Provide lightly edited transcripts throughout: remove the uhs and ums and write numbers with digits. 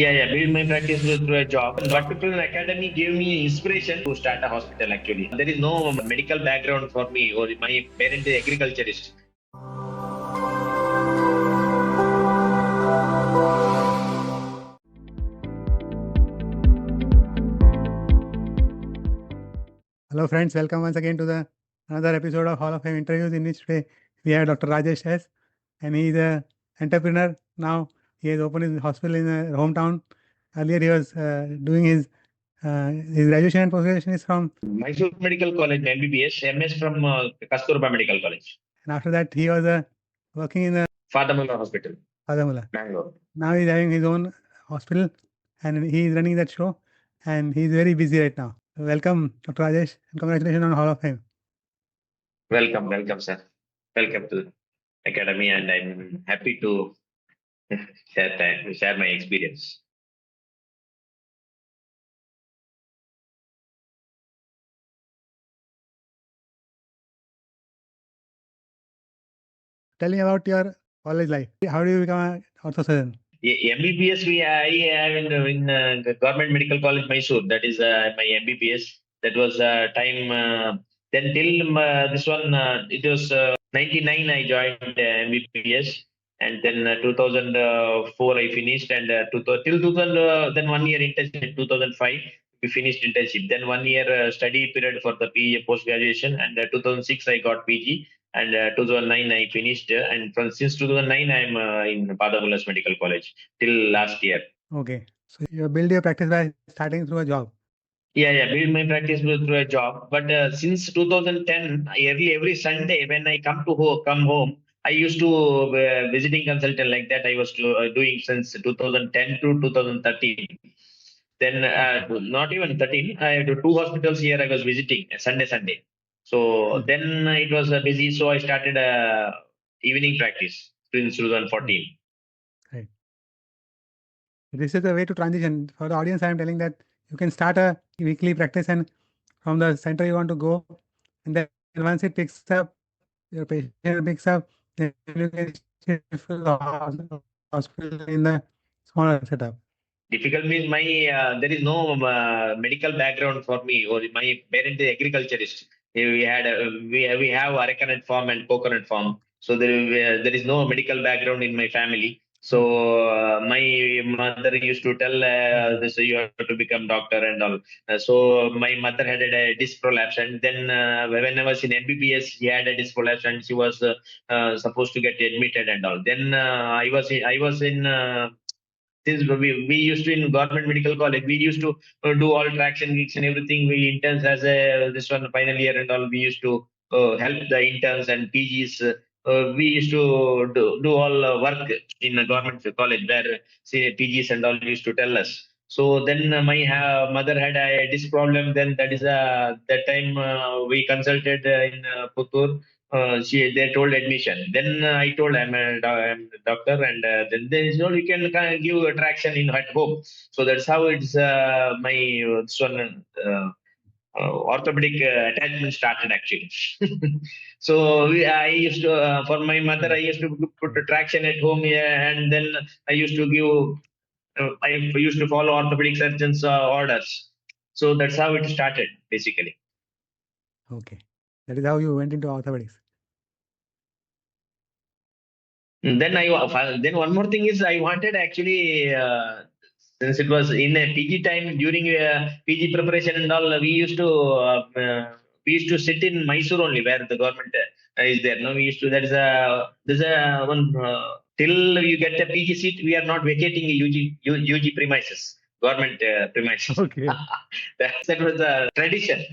Yeah. Build my practice through a job. Doctor Academy gave me inspiration to start a hospital actually. There is no medical background for me, or my parent is agriculturist. Hello friends, welcome once again to the another episode of Hall of Fame interviews, in which today we have Dr. Rajesh S, and he is a entrepreneur. Now he has opened his hospital in his hometown. Earlier he was doing his graduation and post-graduation is from, Mysore Medical College, MBBS, MS from Kasturba Medical College, and after that he was working in the Fadamula Hospital, Padamula. Bangalore. Now he is having his own hospital and he is running that show, and he is very busy right now. Welcome, Dr. Rajesh, and congratulations on Hall of Fame. Welcome, sir. Welcome to the academy, and I'm happy to share my experience. Tell me about your college life. How do you become an ortho surgeon? MBBS, I have in Government Medical College, Mysore. That is my MBBS. That was time. Then till this one, it was 99. I joined MBBS, and then 2004 I finished, and till 2000, then 1 year internship. 2005 we finished internship. Then 1 year study period for the PE post graduation, and 2006 I got PG. And 2009 I finished, and since 2009 I'm in Padamula's Medical College till last year. Okay, so you build your practice by starting through a job. Yeah. Build my practice through a job. But since 2010, every Sunday when I come home, I used to visiting consultant like that. I was doing since 2010 to 2013. Then not even 13. I had 2 hospitals here. I was visiting Sunday. So then it was busy. So I started evening practice since 2014. Right. This is the way to transition. For the audience, I am telling that you can start a weekly practice, and from the center you want to go, and then once it picks up, your patient picks up, then you can shift to the hospital in the smaller setup. Difficult means my there is no medical background for me, or my parent is agriculturist. We have arecanut farm and coconut farm, so there is no medical background in my family. So my mother used to tell this, you have to become doctor and all. So my mother had a disc prolapse, and then when I was in MBBS, she had a disc prolapse, and she was supposed to get admitted and all. Then I was in. Since we used to in government medical college, we used to do all traction weeks and everything. We interns as a this one final year and all. We used to help the interns and PGs. We used to do all work in a government college where say PGs and all used to tell us. So then my mother had a disc problem. Then that time we consulted in Puttur. They told admission. Then I told I'm a doctor, and then there is no, we can give a traction in at home. So that's how it's my this one orthopedic attachment started actually. So I used to for my mother, I used to put a traction at home, yeah, and then I used to give. I used to follow orthopedic surgeons' orders. So that's how it started basically. Okay, that is how you went into orthopedics. Then one more thing is I wanted actually since it was in a PG time during PG preparation and all, we used to sit in Mysore only where the government is there. No, we used to there's a one till you get a PG seat, we are not vacating a UG premises. Government premises. Okay. That was a tradition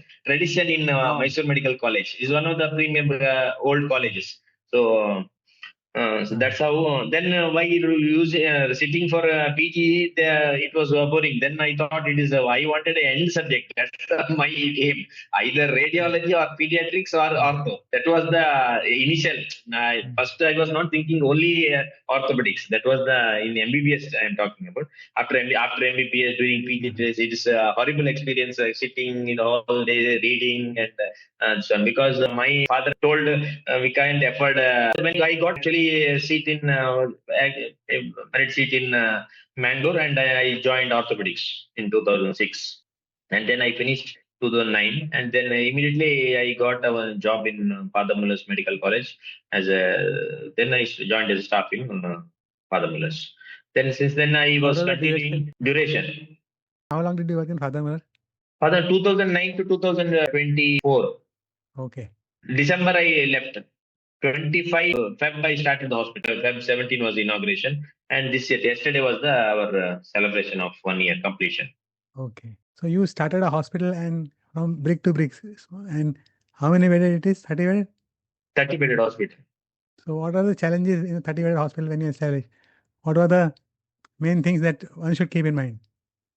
in Mysore Medical College. Is one of the premium old colleges. So that's how. Then why use sitting for PG? It was boring. Then I thought it is. I wanted an end subject. That's my aim. Either radiology or pediatrics or ortho. That was the initial. First, I was not thinking only orthopedics. That was the in MBBS I am talking about. After MBBS doing PG, it is a horrible experience sitting in all day reading and so on. Because my father told we can't afford. When I got actually seat in merit seat in Mangalore, and I joined orthopedics in 2006, and then I finished 2009, and then immediately I got a job in Father Muller's Medical College as a. Then I joined as a staff in Father Muller's. Then since then I What was was the continuing duration. How long did you work in Father Mother? Father 2009 to 2024. Okay. December I left. 25 Feb I started the hospital. Feb 17 was inauguration, and this yesterday was our celebration of 1 year completion. Okay. So you started a hospital and from brick to bricks. And how many bedded it is? 30 bedded? 30 bedded hospital. So what are the challenges in a 30 bedded hospital when you establish? What were the main things that one should keep in mind?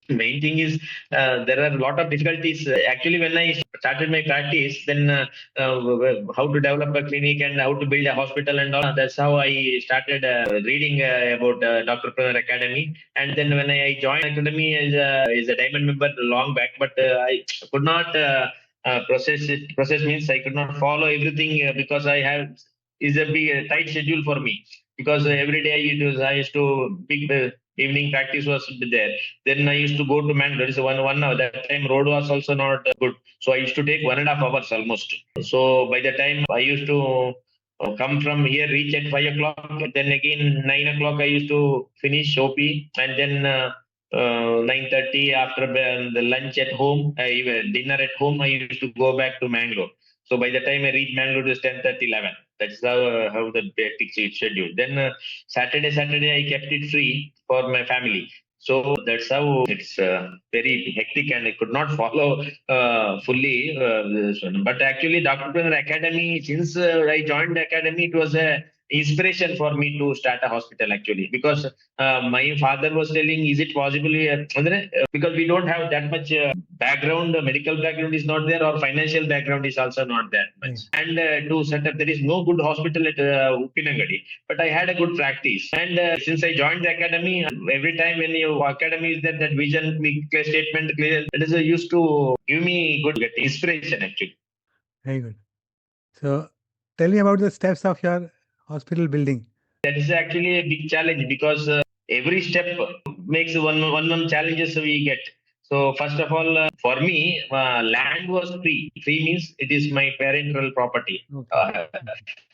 Main thing is there are a lot of difficulties. Actually, when I started my practice, then how to develop a clinic and how to build a hospital and all. That's how I started reading about Dr. Pranay Academy. And then when I joined Academy as a diamond member long back, but I could not process it. Process means I could not follow everything because I have is a big tight schedule for me because every day I used to big evening practice was there. Then I used to go to Mangalore. So one hour. That time road was also not good. So I used to take 1.5 hours almost. So by the time I used to come from here, reach at 5 o'clock. Then again 9 o'clock I used to finish OP, and then 9:30 after the lunch at home, dinner at home. I used to go back to Mangalore. So by the time I reach Mangalore, it was 10:30, 11. That's how the hectic schedule. Then Saturday I kept it free for my family. So that's how it's very hectic, and I could not follow fully this one. But actually, Dr. Pranay Academy, since I joined the academy, it was a inspiration for me to start a hospital actually, because my father was telling, is it possible? Because we don't have that much background, medical background is not there, or financial background is also not that much. And to set up, there is no good hospital at Uppinangadi, but I had a good practice. And since I joined the academy, every time when your academy is there, that vision, clear statement, clear, it is used to give me good inspiration actually. Very good. So tell me about the steps of your hospital building. That is actually a big challenge because every step makes one challenges we get. So first of all, for me, land was free. Free means it is my parental property. Okay.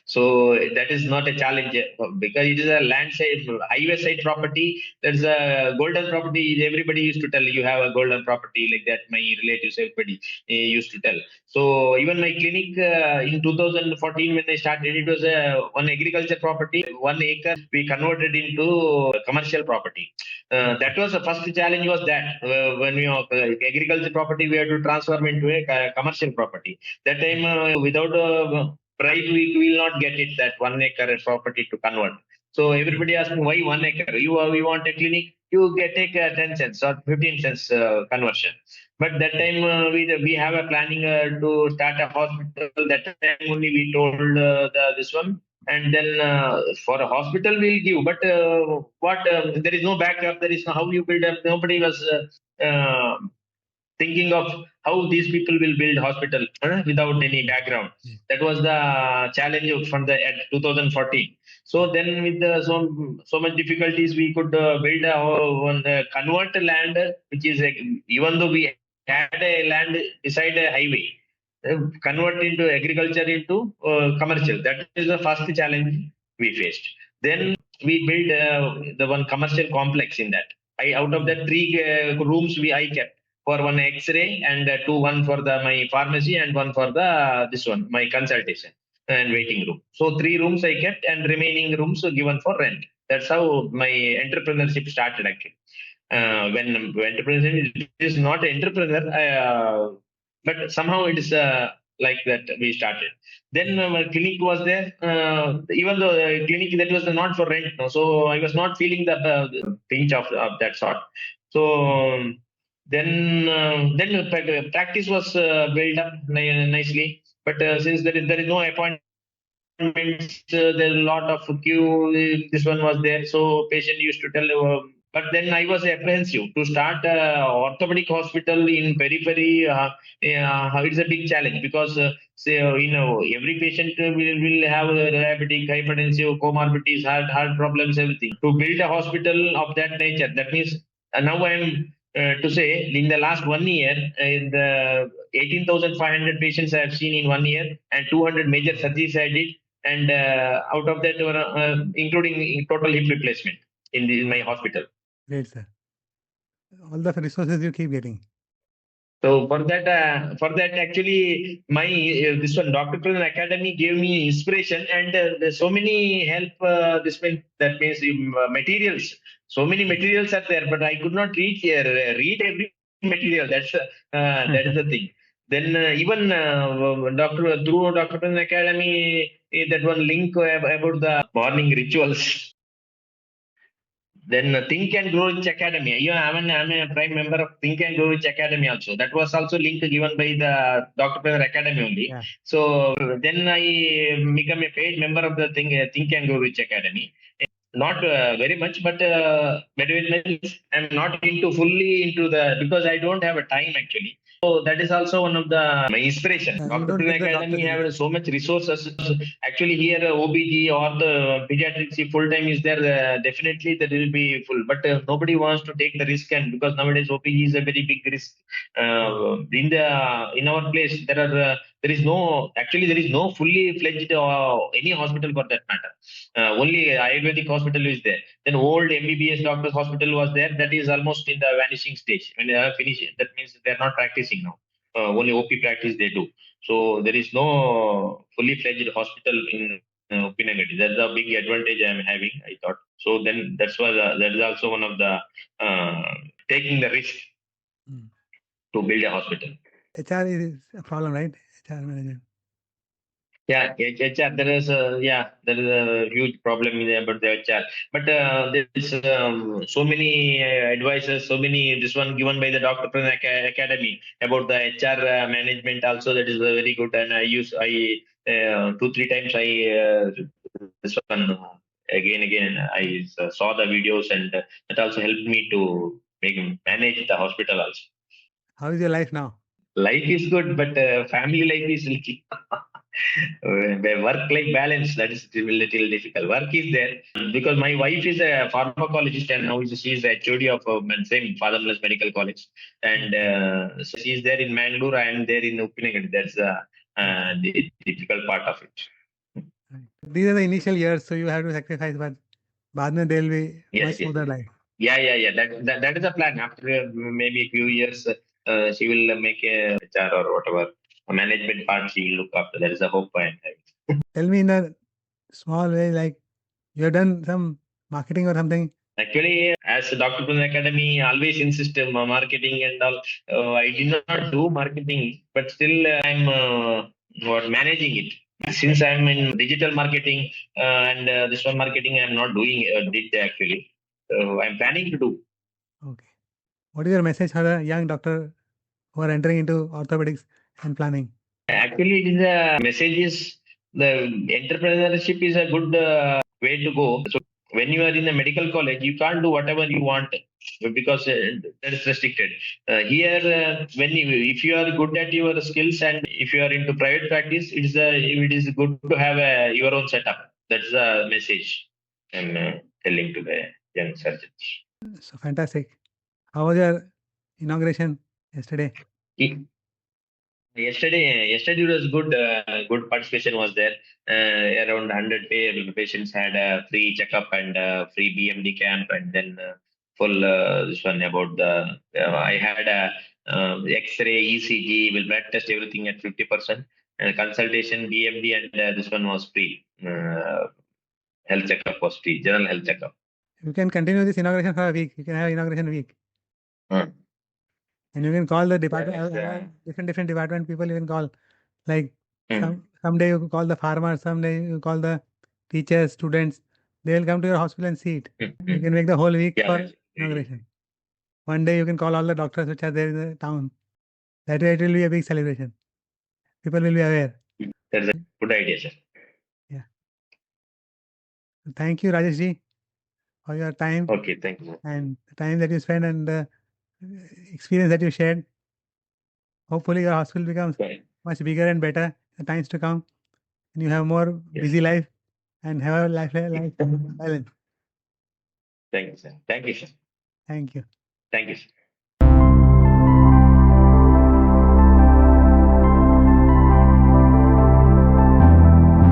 So that is not a challenge because it is a land side, highway side property. There's a golden property. Everybody used to tell you have a golden property like that. My relatives, everybody used to tell. So even my clinic in 2014 when I started, it was one agriculture property, 1 acre. We converted into commercial property. That was the first challenge. Was that when we agriculture property, we had to transform into a commercial property. That time without price we will not get it, that 1 acre property to convert. So everybody asking why 1 acre? You want a clinic? You take 10 cents or 15 cents conversion. But that time we have a planning to start a hospital. That time only we told this one. And then for a hospital we'll give, but what there is no backup. There is no how you build up. Nobody was thinking of how these people will build hospital without any background. That was the challenge from the at 2014. So then with so much difficulties, we could build convert land, which is even though we had a land beside a highway, convert into agriculture into commercial. That is the first challenge we faced. Then we built the one commercial complex in that. Out of that 3 rooms I kept for one X-ray and one for my pharmacy and one for this one my consultation and waiting room. So 3 rooms I kept and remaining rooms given for rent. That's how my entrepreneurship started actually. When entrepreneurship is not entrepreneur, but somehow it is like that we started. Then my clinic was there. Even though clinic that was not for rent, no, so I was not feeling the pinch of that sort. So then practice was built up nicely. But since there is no appointments, there's a lot of queue. This one was there, so patient used to tell But then I was apprehensive to start orthopedic hospital in periphery. It's a big challenge because every patient will have diabetic, hypertensive, comorbidities, heart problems, everything. To build a hospital of that nature, that means now I am to say in the last 1 year, in the 18,500 patients I have seen in 1 year, and 200 major surgeries I did, and out of that, including total hip replacement in my hospital. Great, sir. All the resources you keep getting. So for that actually, my this one Dr. Prison Academy gave me inspiration, and there's so many help. That means materials. So many materials are there, but I could not read every material. That is the thing. Then even through Dr. Prison Academy, that one link about the morning rituals. Then Think and Grow Rich Academy. I'm a prime member of Think and Grow Rich Academy also. That was also link given by the Dr. Pepper Academy only. Yeah. So then I become a paid member of the Think and Grow Rich Academy. Not very much, but I'm not fully into the, because I don't have a time actually. So that is also one of my inspiration. You Dr. don't Pepper get the Academy doctor have so much resources. Actually, here OBG or the pediatrics, if full time is there, definitely that will be full. But nobody wants to take the risk, and because nowadays OPG is a very big risk. In our place, there is no fully fledged any hospital for that matter. Only Ayurvedic hospital is there. Then old MBBS doctors hospital was there. That is almost in the vanishing stage. When they are finished, that means they are not practicing now. Only OP practice they do. So there is no fully fledged hospital in Upinagadi. That's a big advantage I am having, I thought. So then that's why that is also one of the taking the risk to build a hospital. HR is a problem, right? HR management. Yeah, HR, there is a huge problem about the HR. But there's so many advices, so many, this one given by the Dr. Pran Academy about the HR management also, that is very good. And I 2-3 times this one again, I saw the videos, and that also helped me to manage the hospital also. How is your life now? Life is good, but family life is little. Work-life balance, that is a little difficult. Work is there because my wife is a pharmacologist, and now she is a HOD of same Fatherless Medical College, and so she is there in Mangalore. I am there in Upinagadi. That's the difficult part of it. Right. These are the initial years, so you have to sacrifice, but बाद में there will be much smoother life. Yeah. That is a plan. After maybe a few years, she will make a HR or whatever a management part. She will look after. That is a hope I am having. Tell me in a small way, like you have done some marketing or something. Actually, as Dr. Pune Academy always insist on marketing and all. I did not do marketing, but still I'm managing it. Since I'm in digital marketing and this one marketing, I'm not doing it actually. So I'm planning to do. Okay. What is your message for the young doctor who are entering into orthopedics and planning? Actually, it is a message is the entrepreneurship is a good way to go. So when you are in a medical college, you can't do whatever you want because that is restricted. Here, if you are good at your skills, and if you are into private practice, it is good to have your own setup. That's the message I'm telling to the young surgeons. So fantastic. How was your inauguration yesterday? Yesterday was good. Good participation was there. Around 100 patients had a free checkup and free BMD camp, and then full this one about the. I had a X-ray, ECG, will blood test everything at 50%, and consultation, BMD, and this one was free. Health checkup was free. General health checkup. You can continue this inauguration for a week. You can have inauguration week. And you can call the department, different department people you can call. Like someday you call the farmers, someday you call the teachers, students. They will come to your hospital and see it. You can make the whole week for inauguration. One day you can call all the doctors which are there in the town. That way it will be a big celebration. People will be aware. That's a good idea, sir. Yeah. Thank you, Rajesh ji, for your time Okay, thank you. and the time that you spent and the experience that you shared. Hopefully, your hospital becomes Bye. much bigger and better in the times to come, and you have more Yes. busy life and have a life balance. Thank you, sir. Thank you, sir. Thank you. Thank you, sir.